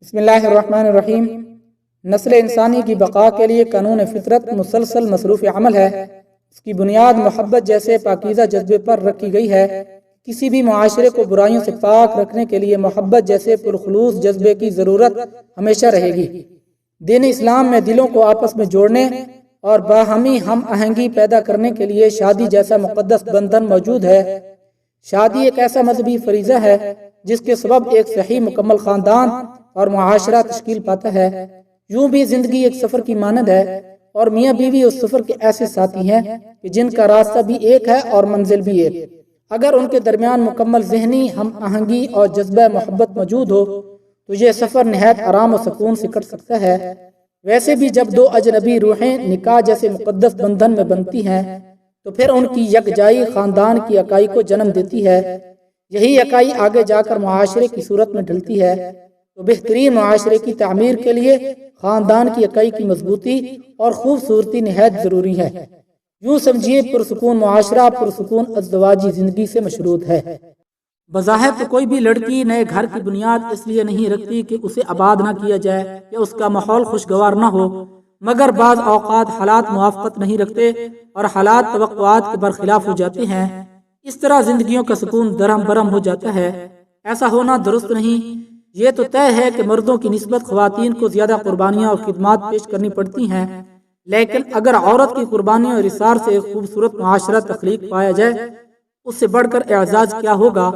بسم اللہ الرحمن الرحیم۔ نسل انسانی کی بقا کے لیے قانون فطرت مسلسل مصروف عمل ہے۔ اس کی بنیاد محبت جیسے پاکیزہ جذبے پر رکھی گئی ہے۔ کسی بھی معاشرے کو برائیوں سے پاک رکھنے کے لیے محبت جیسے پرخلوص جذبے کی ضرورت ہمیشہ رہے گی۔ دین اسلام میں دلوں کو آپس میں جوڑنے اور باہمی ہم آہنگی پیدا کرنے کے لیے شادی جیسا مقدس بندھن موجود ہے۔ شادی ایک ایسا مذہبی فریضہ ہے جس کے سبب ایک صحیح مکمل خاندان اور معاشرہ تشکیل پاتا ہے۔ یوں بھی زندگی ایک سفر کی مانند ہے اور میاں بیوی اس سفر کے ایسے ساتھی ہیں کہ جن کا راستہ بھی ایک ہے اور منزل بھی ایک۔ اگر ان کے درمیان مکمل ذہنی ہم آہنگی اور جذبہ محبت موجود ہو تو یہ سفر نہایت آرام و سکون سے کٹ سکتا ہے۔ ویسے بھی جب دو اجنبی روحیں نکاح جیسے مقدس بندھن میں بنتی ہیں تو پھر ان کی یکجائی خاندان کی اکائی کو جنم دیتی ہے۔ یہی اکائی آگے جا کر معاشرے کی صورت میں ڈھلتی ہے۔ تو بہترین معاشرے کی تعمیر کے لیے خاندان کی اکائی کی مضبوطی اور خوبصورتی نہایت ضروری ہے۔ یوں سمجھیے پرسکون معاشرہ پرسکون ازدواجی زندگی سے مشروط ہے۔ بظاہر تو کوئی بھی لڑکی نئے گھر کی بنیاد اس لیے نہیں رکھتی کہ اسے آباد نہ کیا جائے یا اس کا ماحول خوشگوار نہ ہو، مگر بعض اوقات حالات موافقت نہیں رکھتے اور حالات توقعات کے برخلاف ہو جاتے ہیں۔ اس طرح زندگیوں کا سکون درہم برہم ہو جاتا ہے۔ ایسا ہونا درست نہیں۔ یہ تو طے ہے کہ مردوں کی نسبت خواتین کو زیادہ قربانیاں اور خدمات پیش کرنی پڑتی ہیں، لیکن اگر عورت کی قربانیوں اور اثار سے ایک خوبصورت معاشرہ تخلیق پایا جائے اس سے بڑھ کر اعزاز کیا ہوگا۔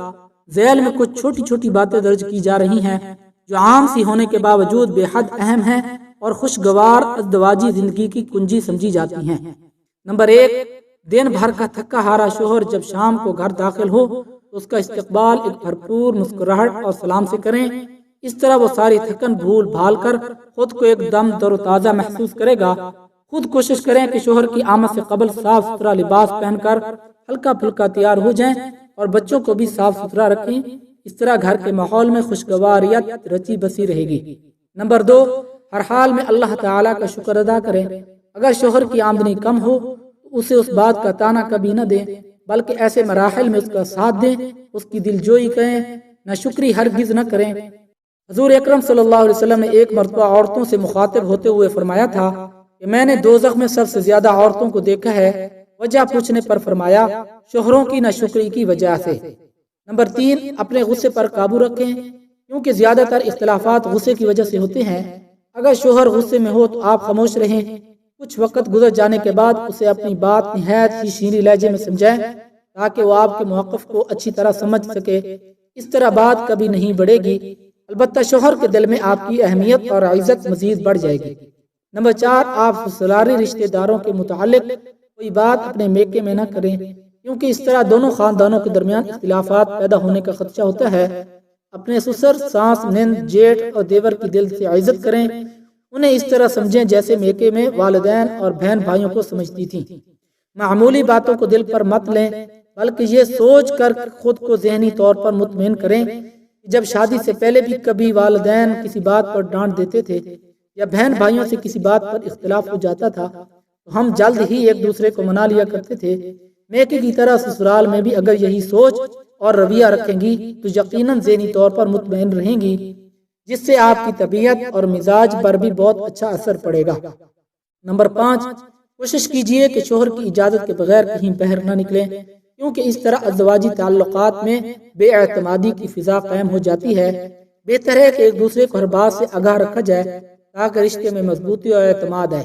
ذیل میں کچھ چھوٹی چھوٹی باتیں درج کی جا رہی ہیں جو عام سی ہونے کے باوجود بے حد اہم ہیں اور خوشگوار ازدواجی زندگی کی کنجی سمجھی جاتی ہیں۔ نمبر 1، دن بھر کا تھکا ہارا شوہر جب شام کو گھر داخل ہو تو اس کا استقبال ایک بھرپور مسکراہٹ اور سلام سے کریں۔ اس طرح وہ ساری تھکن بھول بھال کر خود کو ایک دم تر و تازہ محسوس کرے گا۔ خود کوشش کریں کہ شوہر کی آمد سے قبل صاف ستھرا لباس پہن کر ہلکا پھلکا تیار ہو جائیں اور بچوں کو بھی صاف ستھرا رکھیں۔ اس طرح گھر کے ماحول میں خوشگواریت رچی بسی رہے گی۔ نمبر 2، ہر حال میں اللہ تعالیٰ کا شکر ادا کریں۔ اگر شوہر کی آمدنی کم ہو تو اسے اس بات کا تانا کبھی نہ دیں، بلکہ ایسے مراحل میں اس کا ساتھ دیں، اس کی دلجوئی کریں، ناشکری ہرگز نہ کریں۔ حضور اکرم صلی اللہ علیہ وسلم نے ایک مرتبہ عورتوں سے مخاطب ہوتے ہوئے فرمایا تھا کہ میں نے دوزخ میں سب سے زیادہ عورتوں کو دیکھا ہے۔ وجہ پوچھنے پر فرمایا شوہروں کی ناشکری کی وجہ سے۔ نمبر 3، اپنے غصے پر قابو رکھیں، کیونکہ زیادہ تر اختلافات غصے کی وجہ سے ہوتے ہیں۔ اگر شوہر غصے میں ہو تو آپ خاموش رہیں، کچھ وقت گزر جانے کے بعد اسے اپنی بات نہایت ہی شیریں لہجے میں سمجھائیں تاکہ وہ آپ کے موقف کو اچھی طرح سمجھ سکے۔ اس طرح بات کبھی نہیں بڑھے گی، البتہ شوہر کے دل میں آپ کی اہمیت اور عزت مزید بڑھ جائے گی۔ نمبر 4، آپ سسرالی رشتہ داروں کے متعلق کوئی بات اپنے میکے میں نہ کریں، کیونکہ اس طرح دونوں خاندانوں کے درمیان اختلافات پیدا ہونے کا خدشہ ہوتا ہے۔ اپنے سسر، ساس، نند، جیٹھ اور دیور کی دل سے عزت کریں، انہیں اس طرح سمجھیں جیسے میکے میں والدین اور بہن بھائیوں کو سمجھتی تھیں۔ معمولی باتوں کو دل پر مت لیں، بلکہ یہ سوچ کر خود کو ذہنی طور پر مطمئن کریں کہ جب شادی سے پہلے بھی کبھی والدین کسی بات پر ڈانٹ دیتے تھے یا بہن بھائیوں سے کسی بات پر اختلاف ہو جاتا تھا تو ہم جلد ہی ایک دوسرے کو منا لیا کرتے تھے۔ میکے کی طرح سسرال میں بھی اگر یہی سوچ اور رویہ رکھیں گی تو یقیناً ذہنی طور پر مطمئن رہیں گی، جس سے آپ کی طبیعت اور مزاج پر بھی بہت اچھا اثر پڑے گا۔ نمبر 5، کوشش کیجئے کہ شوہر کی اجازت کے بغیر کہیں باہر نہ نکلیں، کیونکہ اس طرح ازدواجی تعلقات میں بے اعتمادی کی فضا قائم ہو جاتی ہے۔ بہتر ہے کہ ایک دوسرے کو ہر بات سے آگاہ رکھا جائے تاکہ رشتے میں مضبوطی اور اعتماد ہے۔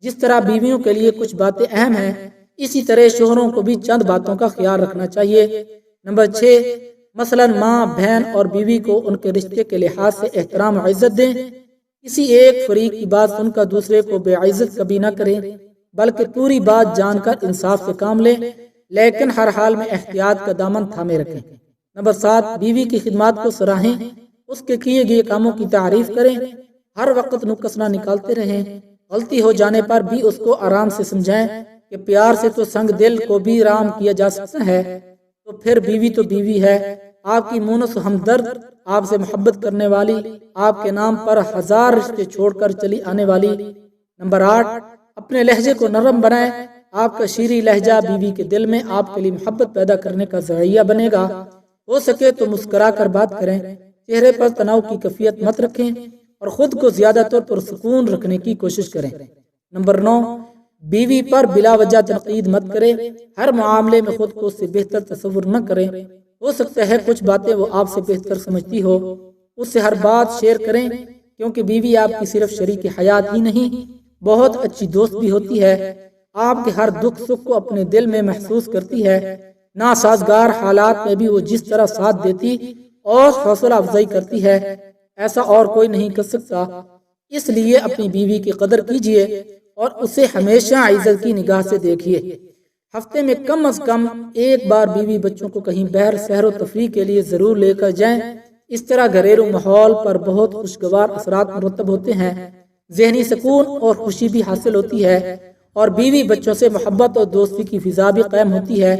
جس طرح بیویوں کے لیے کچھ باتیں اہم ہیں، اسی طرح شوہروں کو بھی چند باتوں کا خیال رکھنا چاہیے۔ نمبر 6، مثلاً ماں، بہن اور بیوی کو ان کے رشتے کے لحاظ سے احترام و عزت دیں۔ کسی ایک فریق کی بات سن کر دوسرے کو بے عزت کبھی نہ کریں، بلکہ پوری بات جان کر انصاف سے کام لیں، لیکن ہر حال میں احتیاط کا دامن تھامے رکھیں۔ نمبر 7، بیوی کی خدمات کو سراہیں، اس کے کیے گئے کاموں کی تعریف کریں، ہر وقت نقص نہ نکالتے رہیں۔ غلطی ہو جانے پر بھی اس کو آرام سے سمجھائیں کہ پیار سے تو سنگ دل کو بھی رام کیا جا سکتا ہے۔ تو پھر بیوی تو بیوی ہے، آپ کی مونس ہمدرد، آپ سے محبت کرنے والی، آپ کے نام پر ہزار رشتے چھوڑ کر چلی آنے والی۔ نمبر 8، اپنے لہجے کو نرم بنائیں، آپ کا شیریں لہجہ بیوی کے دل میں آپ کے لیے محبت پیدا کرنے کا ذریعہ بنے گا۔ ہو سکے تو مسکرا کر بات کریں، چہرے پر تناؤ کی کیفیت مت رکھیں، اور خود کو زیادہ طور پر سکون رکھنے کی کوشش کریں۔ نمبر 9، بیوی پر بلا وجہ تنقید مت کریں۔ ہر معاملے میں خود کو اس سے بہتر تصور نہ کریں۔ ہو سکتا ہے کچھ باتیں وہ آپ سے بہتر سمجھتی ہو، اس سے ہر بات شیئر کریں، کیونکہ بیوی آپ کی صرف شریک حیات ہی نہیں، بہت اچھی دوست بھی ہوتی ہے۔ آپ کے ہر دکھ سکھ کو اپنے دل میں محسوس کرتی ہے۔ ناسازگار حالات میں بھی وہ جس طرح ساتھ دیتی اور حوصلہ افزائی کرتی ہے، ایسا اور کوئی نہیں کر سکتا۔ اس لیے اپنی بیوی کی قدر کیجیے اور اسے ہمیشہ عزت کی نگاہ سے دیکھیے۔ ہفتے میں کم از کم ایک بار بیوی بچوں کو کہیں باہر سیر و تفریح کے لیے ضرور لے کر جائیں۔ اس طرح گھریلو ماحول پر بہت خوشگوار اثرات مرتب ہوتے ہیں، ذہنی سکون اور خوشی بھی حاصل ہوتی ہے، اور بیوی بچوں سے محبت اور دوستی کی فضا بھی قائم ہوتی ہے۔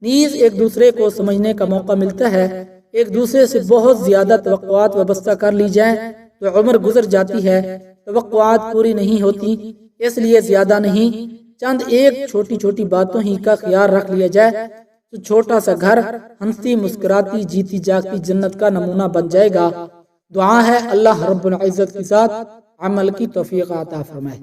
نیز ایک دوسرے کو سمجھنے کا موقع ملتا ہے۔ ایک دوسرے سے بہت زیادہ توقعات وابستہ کر لی جائیں تو عمر گزر جاتی ہے، توقعات پوری نہیں ہوتی۔ اس لیے زیادہ نہیں، چند ایک چھوٹی چھوٹی باتوں ہی کا خیال رکھ لیا جائے تو چھوٹا سا گھر ہنستی مسکراتی جیتی جاگتی جنت کا نمونہ بن جائے گا۔ دعا ہے اللہ رب العزت کے ساتھ عمل کی توفیق عطا فرمائے۔